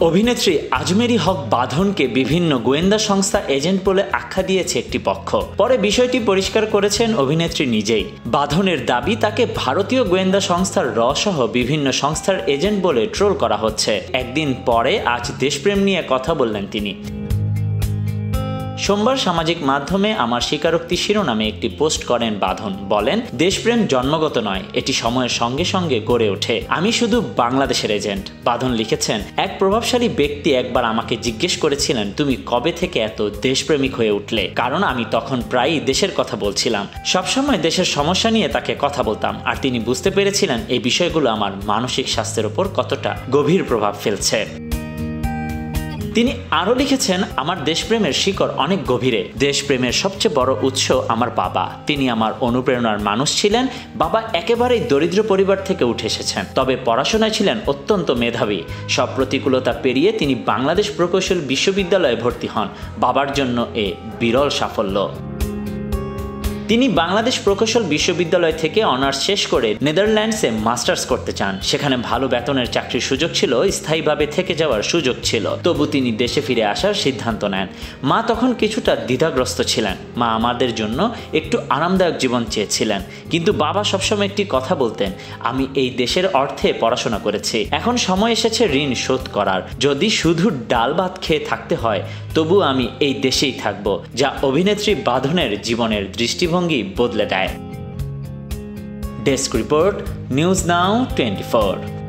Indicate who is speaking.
Speaker 1: অভিনেত্রী আজমেরী হক বাঁধনকে বিভিন্ন গোয়েন্দা সংস্থা এজেন্ট বলে আখ্যা দিয়েছে একটি পক্ষ। পরে বিষয়টি পরিষ্কার করেছেন অভিনেত্রী নিজেই। বাঁধনের দাবি তাকে ভারতীয় গোয়েন্দা সংস্থার র সহ বিভিন্ন সংস্থার এজেন্ট বলে ট্রোল করা হচ্ছে। একদিন পরে আজ দেশপ্রেম নিয়ে কথা বললেন তিনি। সোমবার সামাজিক মাধ্যমে আমার স্বীকারোক্তি শিরোনামে একটি পোস্ট করেন বাঁধন। বলেন, দেশপ্রেম জন্মগত নয়, এটি সময়ের সঙ্গে সঙ্গে গড়ে ওঠে। আমি শুধু বাংলাদেশের এজেন্ট। বাঁধন লিখেছেন, এক প্রভাবশালী ব্যক্তি একবার আমাকে জিজ্ঞেস করেছিলেন, তুমি কবে থেকে এত দেশপ্রেমিক হয়ে উঠলে? কারণ আমি তখন প্রায়ই দেশের কথা বলছিলাম, সবসময় দেশের সমস্যা নিয়ে তাকে কথা বলতাম, আর তিনি বুঝতে পেরেছিলেন এই বিষয়গুলো আমার মানসিক স্বাস্থ্যের উপর কতটা গভীর প্রভাব ফেলছে। তিনি আরও লিখেছেন, আমার দেশপ্রেমের শিকড় অনেক গভীরে। দেশপ্রেমের সবচেয়ে বড় উৎস আমার বাবা। তিনি আমার অনুপ্রেরণার মানুষ ছিলেন। বাবা একেবারেই দরিদ্র পরিবার থেকে উঠে এসেছেন, তবে পড়াশোনায় ছিলেন অত্যন্ত মেধাবী। সব প্রতিকূলতা পেরিয়ে তিনি বাংলাদেশ প্রকৌশল বিশ্ববিদ্যালয়ে ভর্তি হন। বাবার জন্য এ বিরল সাফল্য। তিনি বাংলাদেশ প্রকৌশল বিশ্ববিদ্যালয় থেকে অনার্স শেষ করে নেদারল্যান্ডসে মাস্টার্স করতে চান। সেখানে ভালো বেতনের চাকরির সুযোগ ছিল, স্থায়ীভাবে থেকে যাওয়ার সুযোগ ছিল। তবু তিনি দেশে ফিরে আসার সিদ্ধান্ত নেন। মা তখন কিছুটা দ্বিধাগ্রস্ত ছিলেন। মা আমাদের জন্য একটু আরামদায়ক জীবন চেয়েছিলেন, কিন্তু বাবা সবসময় একটি কথা বলতেন, আমি এই দেশের অর্থে পড়াশোনা করেছি, এখন সময় এসেছে ঋণ শোধ করার। যদি শুধু ডাল ভাত খেয়ে থাকতে হয়, তবু আমি এই দেশেই থাকব। যা অভিনেত্রী বাঁধনের জীবনের দৃষ্টিভঙ্গি বদলে দেয়। Desk report, news now 24।